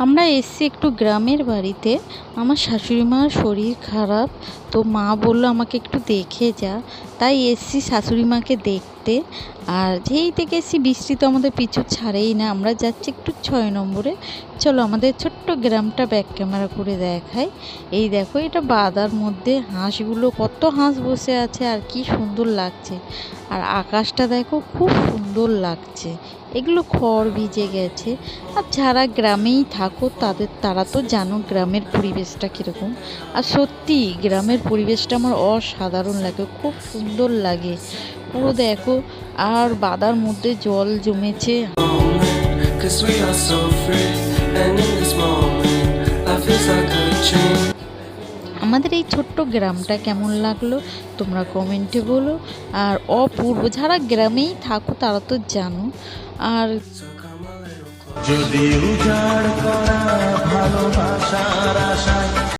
আমরা এসছি একটু গ্রামের বাড়িতে। আমার শাশুড়ি মার শরীর খারাপ, তো মা বলল আমাকে একটু দেখে যা, তাই এসছি শাশুড়ি মাকে দেখতে। আর যেই থেকে এসছি বৃষ্টি তো আমাদের পিছু ছাড়েই না। আমরা যাচ্ছি একটু 6 নম্বরে। চলো আমাদের ছোট্ট গ্রামটা ব্যাক ক্যামেরা করে দেখাই। এই দেখো, এটা বাদার মধ্যে হাঁসগুলো, কত হাঁস বসে আছে আর কি সুন্দর লাগছে। আর আকাশটা দেখো, খুব সুন্দর লাগছে। এগুলো খড় ভিজে গেছে। আর যারা গ্রামেই থাকো তারা তো জানো গ্রামের পরিবেশটা কীরকম। আর সত্যি গ্রামের পরিবেশটা আমার অসাধারণ লাগে, খুব সুন্দর লাগে। পুরো দেখো, আর বাদার মধ্যে জল জমেছে। আমাদের এই ছোট্ট গ্রামটা কেমন লাগলো তোমরা কমেন্টে বলো। আর অপূর্ব, যারা গ্রামেই থাকো তারা তো জানো। আর যদি উজাড় করা ভালোবাসার আশায়